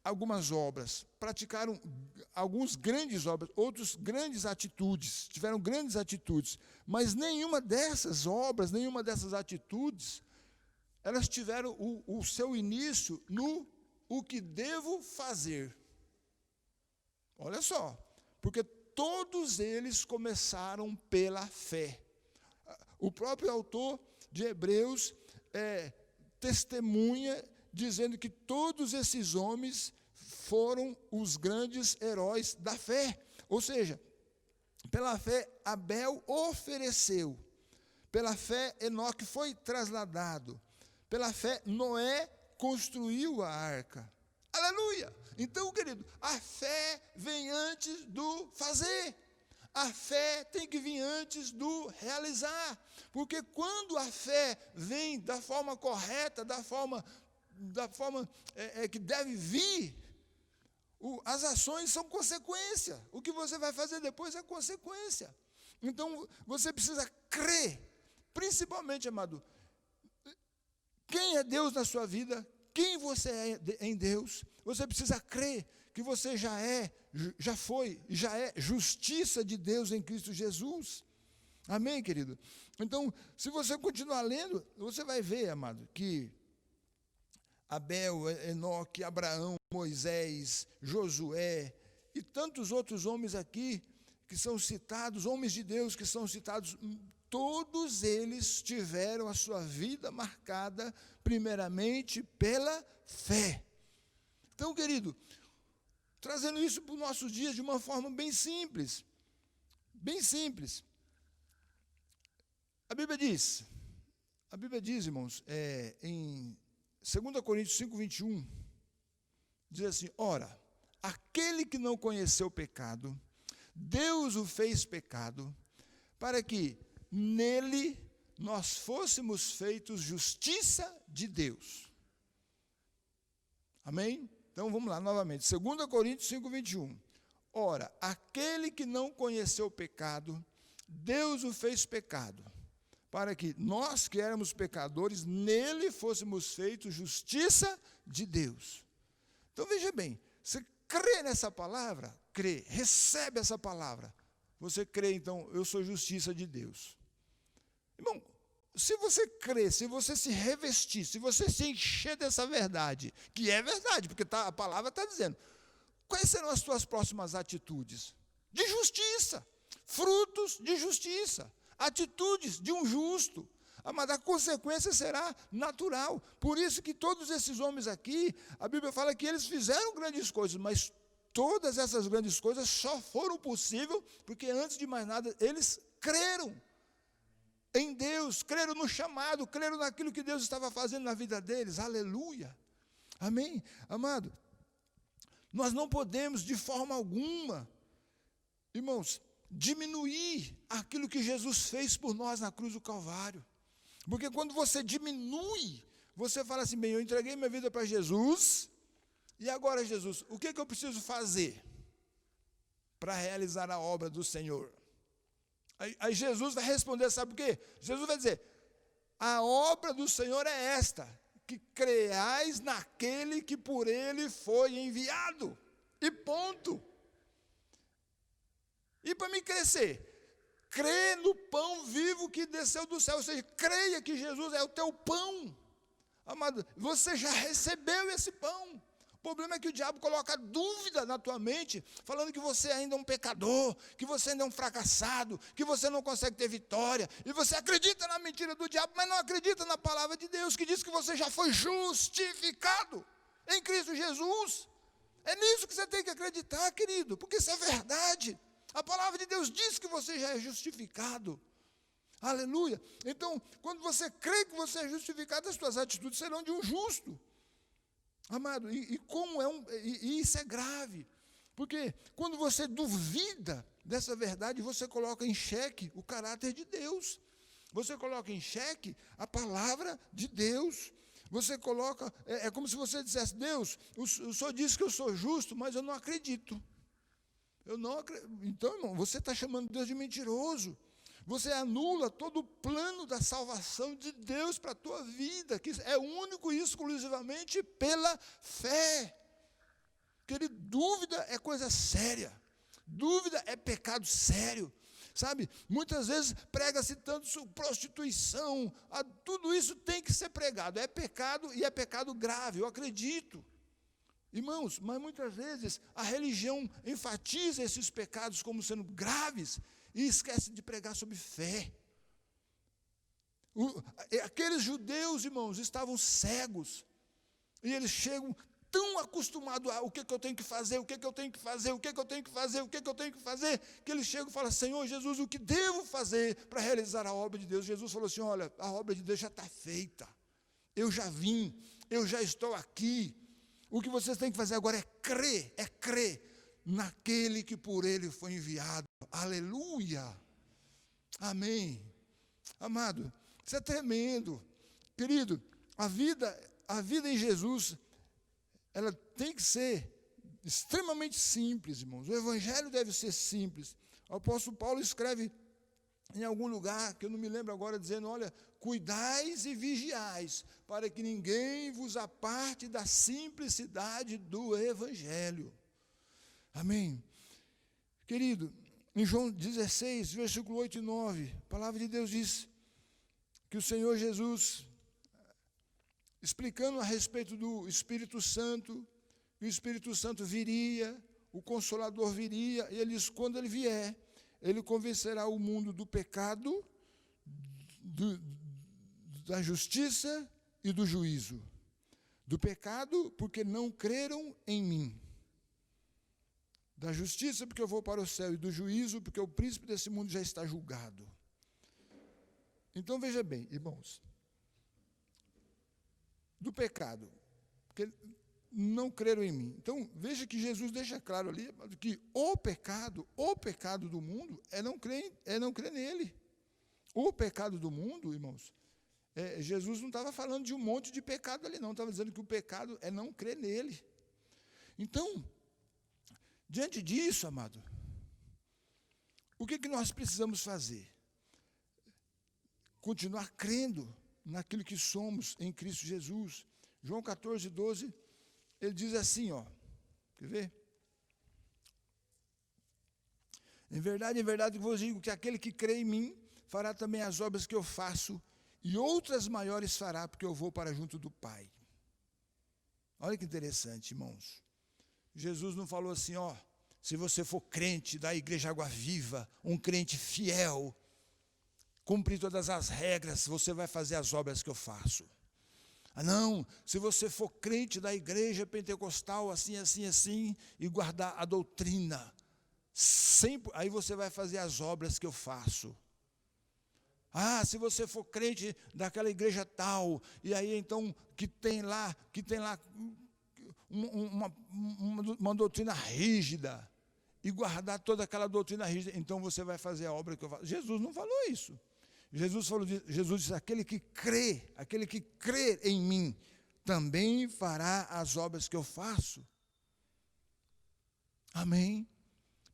algumas obras, praticaram alguns grandes obras, outros grandes atitudes, tiveram grandes atitudes, mas nenhuma dessas obras, nenhuma dessas atitudes, elas tiveram o seu início no o que devo fazer. Olha só, porque todos eles começaram pela fé. O próprio autor de Hebreus testemunha dizendo que todos esses homens foram os grandes heróis da fé. Ou seja, pela fé Abel ofereceu, pela fé Enoque foi trasladado, pela fé Noé construiu a arca. Aleluia! Então, querido, a fé vem antes do fazer. A fé tem que vir antes do realizar. Porque quando a fé vem da forma correta, da forma que deve vir, as ações são consequência. O que você vai fazer depois é consequência. Então, você precisa crer, principalmente, amado, quem é Deus na sua vida, quem você é em Deus. Você precisa crer que você já é justiça de Deus em Cristo Jesus. Amém, querido? Então, se você continuar lendo, você vai ver, amado, que Abel, Enoque, Abraão, Moisés, Josué e tantos outros homens aqui que são citados, homens de Deus que são citados, todos eles tiveram a sua vida marcada primeiramente pela fé. Então, querido, trazendo isso para os nossos dias de uma forma bem simples. Bem simples. A Bíblia diz, irmãos, em 2 Coríntios 5, 21, diz assim: ora, aquele que não conheceu o pecado, Deus o fez pecado, para que nele nós fôssemos feitos justiça de Deus. Amém? Então vamos lá novamente, 2 Coríntios 5, 21. Ora, aquele que não conheceu o pecado, Deus o fez pecado, para que nós que éramos pecadores, nele fôssemos feitos justiça de Deus. Então veja bem, você crê nessa palavra? Crê, recebe essa palavra. Você crê, então, eu sou justiça de Deus. Irmão, se você crer, se você se revestir, se você se encher dessa verdade, que é verdade, porque a palavra está dizendo, quais serão as suas próximas atitudes? De justiça, frutos de justiça, atitudes de um justo. Mas a consequência será natural. Por isso que todos esses homens aqui, a Bíblia fala que eles fizeram grandes coisas, mas todas essas grandes coisas só foram possíveis porque, antes de mais nada, eles creram em Deus, creram no chamado, creram naquilo que Deus estava fazendo na vida deles. Aleluia. Amém? Amado, nós não podemos de forma alguma, irmãos, diminuir aquilo que Jesus fez por nós na cruz do Calvário. Porque quando você diminui, você fala assim: bem, eu entreguei minha vida para Jesus, e agora, Jesus, o que eu preciso fazer para realizar a obra do Senhor? Aí Jesus vai responder, sabe por quê? Jesus vai dizer: a obra do Senhor é esta, que creais naquele que por ele foi enviado. E ponto. E para me crescer, crê no pão vivo que desceu do céu. Ou seja, creia que Jesus é o teu pão. Amado, você já recebeu esse pão. problema é que o diabo coloca dúvida na tua mente, falando que você ainda é um pecador, que você ainda é um fracassado, que você não consegue ter vitória, e você acredita na mentira do diabo, mas não acredita na palavra de Deus, que diz que você já foi justificado em Cristo Jesus. É nisso que você tem que acreditar, querido, porque isso é verdade. A palavra de Deus diz que você já é justificado. Aleluia. Então, quando você crê que você é justificado, as suas atitudes serão de um justo. Amado, e isso é grave. Porque quando você duvida dessa verdade, você coloca em xeque o caráter de Deus. Você coloca em xeque a palavra de Deus. Você coloca, é como se você dissesse: Deus, o Senhor disse que eu sou justo, mas eu não acredito. Então, irmão, você está chamando Deus de mentiroso. Você anula todo o plano da salvação de Deus para a tua vida, que é único e exclusivamente pela fé. Querido, dúvida é coisa séria. Dúvida é pecado sério. Sabe, muitas vezes prega-se tanto sobre prostituição, tudo isso tem que ser pregado. É pecado e é pecado grave, eu acredito. Irmãos, mas muitas vezes a religião enfatiza esses pecados como sendo graves e esquece de pregar sobre fé. Aqueles judeus, irmãos, estavam cegos. E eles chegam tão acostumados a o que eu tenho que fazer, o que eu tenho que fazer, o que eu tenho que fazer, o que eu tenho que fazer, que eles chegam e falam: Senhor Jesus, o que devo fazer para realizar a obra de Deus? Jesus falou assim: olha, a obra de Deus já está feita. Eu já vim, eu já estou aqui. O que vocês têm que fazer agora é crer naquele que por ele foi enviado. Aleluia. Amém. Amado, isso é tremendo. Querido, a vida em Jesus, ela tem que ser extremamente simples, irmãos. O evangelho deve ser simples. O apóstolo Paulo escreve em algum lugar, que eu não me lembro agora, dizendo: olha, cuidais e vigiais, para que ninguém vos aparte da simplicidade do evangelho. Amém. Querido, em João 16, versículo 8 e 9, a palavra de Deus diz que o Senhor Jesus, explicando a respeito do Espírito Santo, que o Espírito Santo viria, o Consolador viria, e ele diz: quando ele vier, ele convencerá o mundo do pecado, da justiça e do juízo. Do pecado, porque não creram em mim. Da justiça, porque eu vou para o céu, e do juízo, porque o príncipe desse mundo já está julgado. Então, veja bem, irmãos. Do pecado, porque não creram em mim. Então, veja que Jesus deixa claro ali que o pecado do mundo é não crer nele. O pecado do mundo, irmãos, Jesus não estava falando de um monte de pecado ali, não. Estava dizendo que o pecado é não crer nele. Então, diante disso, amado, o que nós precisamos fazer? Continuar crendo naquilo que somos em Cristo Jesus. João 14, 12, ele diz assim, quer ver? Em verdade vos digo que aquele que crê em mim fará também as obras que eu faço, e outras maiores fará, porque eu vou para junto do Pai. Olha que interessante, irmãos. Jesus não falou assim, se você for crente da Igreja Água Viva, um crente fiel, cumprir todas as regras, você vai fazer as obras que eu faço. Não, se você for crente da Igreja Pentecostal, assim, e guardar a doutrina, sempre, aí você vai fazer as obras que eu faço. Se você for crente daquela igreja tal, e aí então que tem lá uma doutrina rígida, e guardar toda aquela doutrina rígida, então você vai fazer a obra que eu faço. Jesus não falou isso. Jesus disse: aquele que crê em mim, também fará as obras que eu faço. Amém?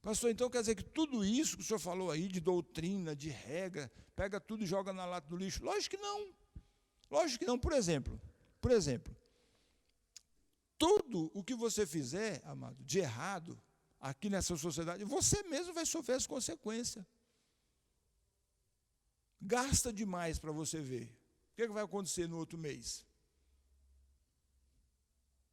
Pastor, então quer dizer que tudo isso que o senhor falou aí, de doutrina, de regra, pega tudo e joga na lata do lixo? Lógico que não. Lógico que não. Por exemplo, tudo o que você fizer, amado, de errado, aqui nessa sociedade, você mesmo vai sofrer as consequências. Gasta demais para você ver. O que vai acontecer no outro mês?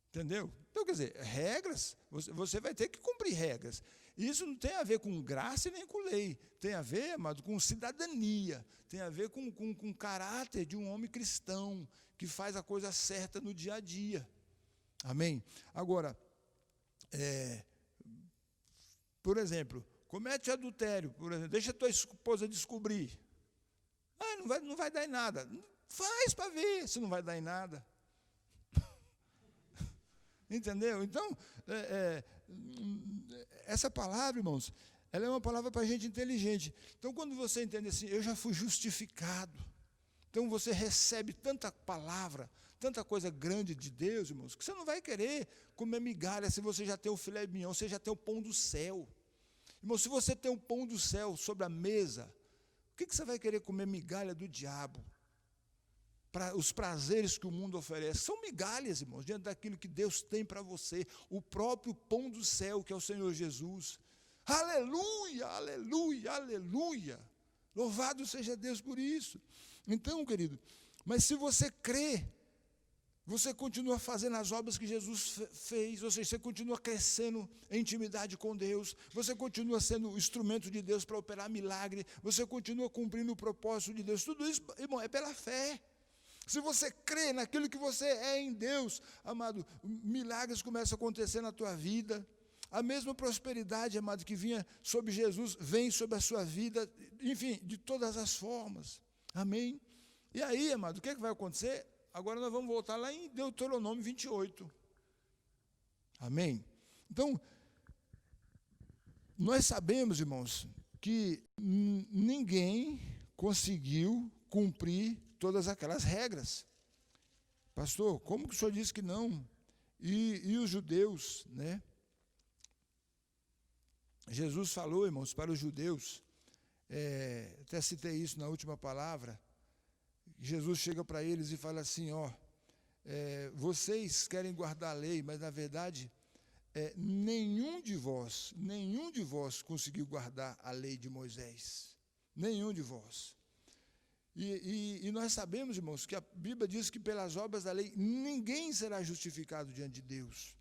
Entendeu? Então, quer dizer, regras, você vai ter que cumprir regras. Isso não tem a ver com graça e nem com lei. Tem a ver, amado, com cidadania. Tem a ver com o caráter de um homem cristão, que faz a coisa certa no dia a dia. Amém? Agora, por exemplo, comete adultério, por exemplo, deixa a tua esposa descobrir. Não vai dar em nada. Faz para ver se não vai dar em nada. Entendeu? Então, essa palavra, irmãos, ela é uma palavra para gente inteligente. Então, quando você entende assim, eu já fui justificado. Então, você recebe tanta palavra, tanta coisa grande de Deus, irmãos, que você não vai querer comer migalha se você já tem o filé mignon, você já tem o pão do céu. Irmão, se você tem o pão do céu sobre a mesa, o que você vai querer comer migalha do diabo? Para os prazeres que o mundo oferece. São migalhas, irmãos, diante daquilo que Deus tem para você. O próprio pão do céu, que é o Senhor Jesus. Aleluia, aleluia, aleluia. Louvado seja Deus por isso. Então, querido, mas se você crê, você continua fazendo as obras que Jesus fez, ou seja, você continua crescendo em intimidade com Deus, você continua sendo o instrumento de Deus para operar milagre, você continua cumprindo o propósito de Deus. Tudo isso, irmão, é pela fé. Se você crê naquilo que você é em Deus, amado, milagres começam a acontecer na tua vida. A mesma prosperidade, amado, que vinha sobre Jesus, vem sobre a sua vida, enfim, de todas as formas. Amém? E aí, amado, o que vai acontecer? Agora nós vamos voltar lá em Deuteronômio 28. Amém? Então, nós sabemos, irmãos, que ninguém conseguiu cumprir todas aquelas regras. Pastor, como que o senhor disse que não? E os judeus, né? Jesus falou, irmãos, para os judeus, até citei isso na última palavra, Jesus chega para eles e fala assim, vocês querem guardar a lei, mas na verdade, nenhum de vós conseguiu guardar a lei de Moisés. Nenhum de vós. E nós sabemos, irmãos, que a Bíblia diz que pelas obras da lei ninguém será justificado diante de Deus.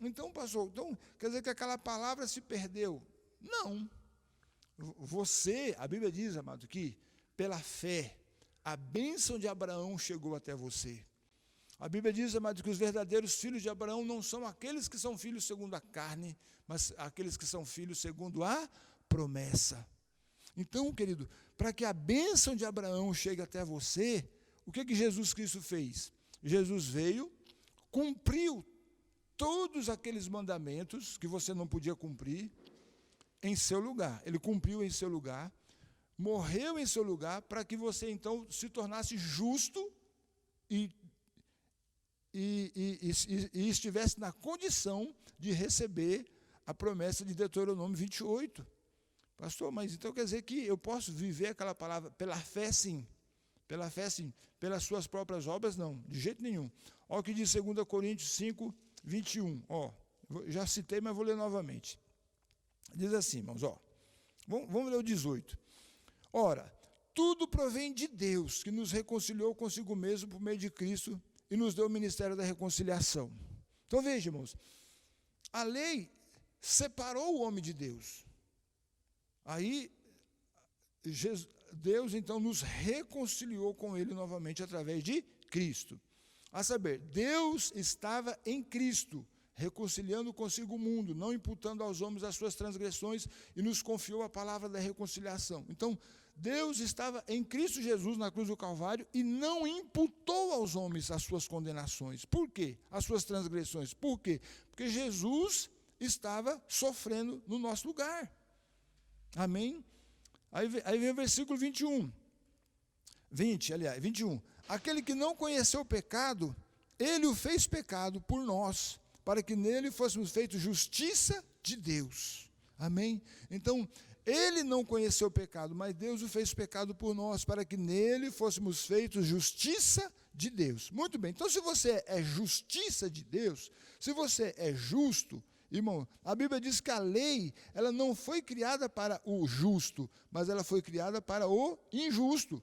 Então, pastor, quer dizer que aquela palavra se perdeu? Não. A Bíblia diz, amado, que pela fé, a bênção de Abraão chegou até você. A Bíblia diz, amado, que os verdadeiros filhos de Abraão não são aqueles que são filhos segundo a carne, mas aqueles que são filhos segundo a promessa. Então, querido, para que a bênção de Abraão chegue até você, o que Jesus Cristo fez? Jesus veio, cumpriu todos aqueles mandamentos que você não podia cumprir em seu lugar. Ele cumpriu em seu lugar, morreu em seu lugar, para que você então se tornasse justo e estivesse na condição de receber a promessa de Deuteronômio 28. Pastor, mas então quer dizer que eu posso viver aquela palavra pela fé, sim. Pela fé, sim. Pelas suas próprias obras, não. De jeito nenhum. Olha o que diz 2 Coríntios 5, 21. Já citei, mas vou ler novamente. Diz assim, irmãos, vamos ler o 18. Ora, tudo provém de Deus, que nos reconciliou consigo mesmo por meio de Cristo e nos deu o ministério da reconciliação. Então veja, irmãos, a lei separou o homem de Deus. Aí, Deus, então, nos reconciliou com Ele novamente através de Cristo. A saber, Deus estava em Cristo, reconciliando consigo o mundo, não imputando aos homens as suas transgressões, e nos confiou a palavra da reconciliação. Então, Deus estava em Cristo Jesus na cruz do Calvário e não imputou aos homens as suas condenações. Por quê? As suas transgressões. Por quê? Porque Jesus estava sofrendo no nosso lugar. Amém? Aí vem o versículo 21. 21. Aquele que não conheceu o pecado, ele o fez pecado por nós, para que nele fôssemos feitos justiça de Deus. Amém? Então, ele não conheceu o pecado, mas Deus o fez pecado por nós, para que nele fôssemos feitos justiça de Deus. Muito bem, então se você é justiça de Deus, se você é justo, irmão, a Bíblia diz que a lei, ela não foi criada para o justo, mas ela foi criada para o injusto.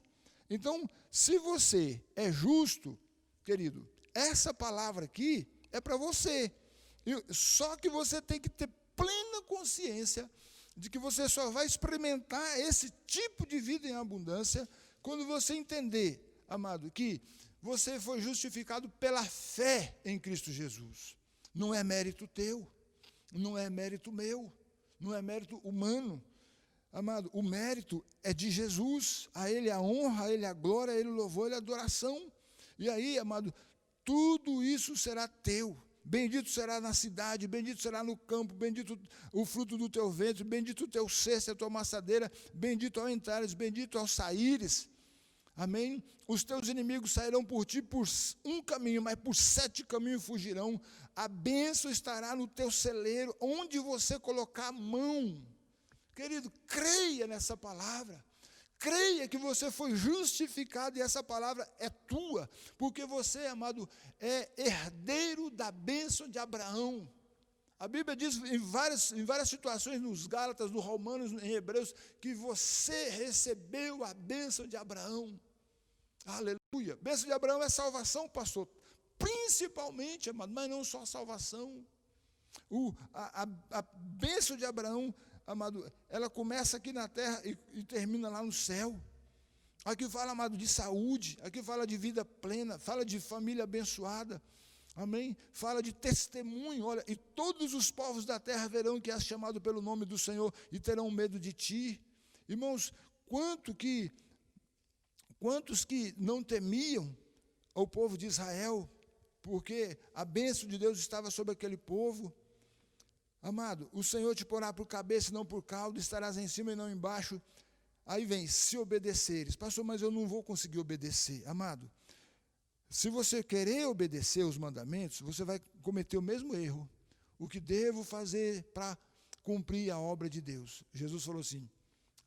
Então, se você é justo, querido, essa palavra aqui é para você. Só que você tem que ter plena consciência de que você só vai experimentar esse tipo de vida em abundância quando você entender, amado, que você foi justificado pela fé em Cristo Jesus. Não é mérito teu, não é mérito meu, não é mérito humano. Amado, o mérito é de Jesus. A Ele a honra, a Ele a glória, a Ele o louvor, a Ele a adoração. E aí, amado, tudo isso será teu. Bendito será na cidade, bendito será no campo, bendito o fruto do teu ventre, bendito o teu cesto, a tua amassadeira, bendito ao entrares, bendito ao saíres. Amém? Os teus inimigos sairão por ti por um caminho, mas por 7 caminhos fugirão. A bênção estará no teu celeiro, onde você colocar a mão. Querido, creia nessa palavra. Creia que você foi justificado e essa palavra é tua, porque você, amado, é herdeiro da bênção de Abraão. A Bíblia diz em várias situações, nos Gálatas, nos Romanos, em Hebreus, que você recebeu a bênção de Abraão. Aleluia. Bênção de Abraão é salvação, pastor. Principalmente, amado, mas não só salvação. A bênção de Abraão, amado, ela começa aqui na terra e termina lá no céu. Aqui fala, amado, de saúde, aqui fala de vida plena, fala de família abençoada, amém? Fala de testemunho, olha, e todos os povos da terra verão que és chamado pelo nome do Senhor e terão medo de ti. Irmãos, quantos que não temiam ao povo de Israel, porque a bênção de Deus estava sobre aquele povo. Amado, o Senhor te porá por cabeça e não por cauda, estarás em cima e não embaixo. Aí vem, se obedeceres. Pastor, mas eu não vou conseguir obedecer. Amado, se você querer obedecer os mandamentos, você vai cometer o mesmo erro. O que devo fazer para cumprir a obra de Deus? Jesus falou assim,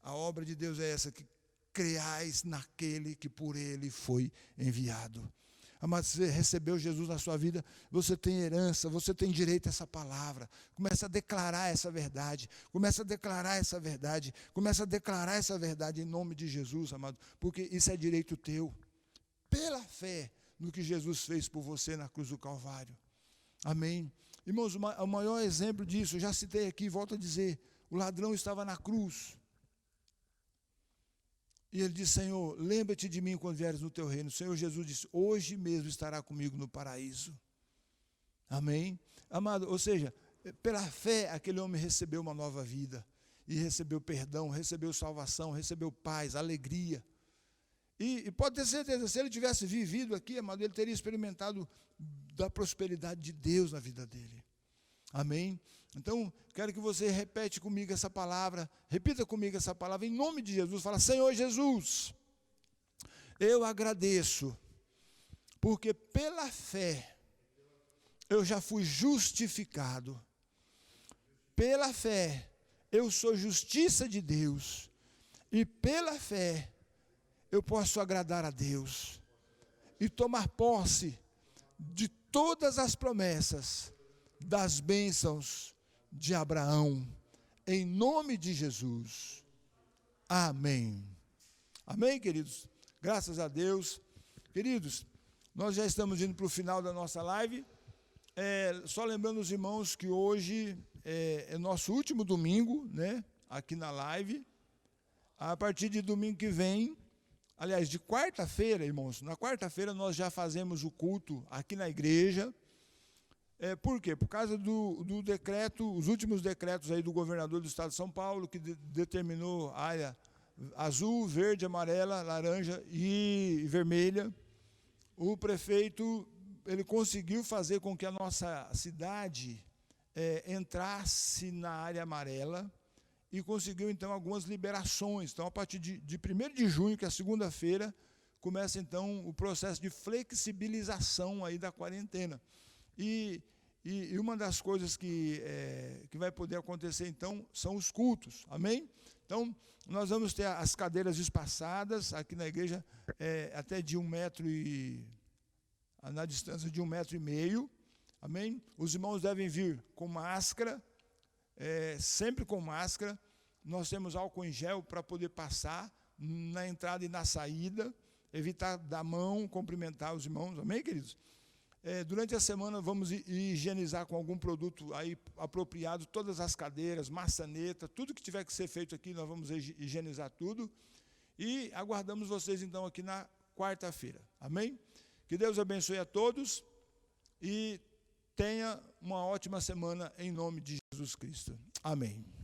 a obra de Deus é essa, que creais naquele que por ele foi enviado. Amado, você recebeu Jesus na sua vida, você tem herança, você tem direito a essa palavra. Começa a declarar essa verdade, começa a declarar essa verdade, começa a declarar essa verdade em nome de Jesus, amado, porque isso é direito teu, pela fé no que Jesus fez por você na cruz do Calvário. Amém? Irmãos, o maior exemplo disso, eu já citei aqui, volto a dizer, o ladrão estava na cruz. E ele disse, Senhor, lembra-te de mim quando vieres no teu reino. O Senhor Jesus disse, hoje mesmo estará comigo no paraíso. Amém? Amado, ou seja, pela fé, aquele homem recebeu uma nova vida. E recebeu perdão, recebeu salvação, recebeu paz, alegria. E pode ter certeza, se ele tivesse vivido aqui, amado, ele teria experimentado da prosperidade de Deus na vida dele. Amém? Então, quero que você repita comigo essa palavra em nome de Jesus. Fala, Senhor Jesus, eu agradeço, porque pela fé eu já fui justificado. Pela fé eu sou justiça de Deus. E pela fé eu posso agradar a Deus e tomar posse de todas as promessas das bênçãos de Abraão, em nome de Jesus. Amém. Amém, queridos? Graças a Deus. Queridos, nós já estamos indo para o final da nossa live. Só lembrando os irmãos que hoje é nosso último domingo, né, aqui na live. A partir de domingo que vem, aliás, de quarta-feira, irmãos, na quarta-feira nós já fazemos o culto aqui na igreja. Por quê? Por causa do decreto, os últimos decretos aí do governador do estado de São Paulo, que determinou área azul, verde, amarela, laranja e vermelha. O prefeito, ele conseguiu fazer com que a nossa cidade entrasse na área amarela e conseguiu, então, algumas liberações. Então, a partir de 1º de junho, que é segunda-feira, começa, então, o processo de flexibilização aí da quarentena. E uma das coisas que vai poder acontecer, então, são os cultos, amém? Então, nós vamos ter as cadeiras espaçadas aqui na igreja, até de 1 metro na distância de 1,5 metro, amém? Os irmãos devem vir com máscara, sempre com máscara. Nós temos álcool em gel para poder passar na entrada e na saída, evitar dar mão, cumprimentar os irmãos, amém, queridos? Durante a semana vamos higienizar com algum produto aí apropriado todas as cadeiras, maçaneta, tudo que tiver que ser feito aqui, nós vamos higienizar tudo. E aguardamos vocês então aqui na quarta-feira. Amém? Que Deus abençoe a todos e tenha uma ótima semana em nome de Jesus Cristo. Amém.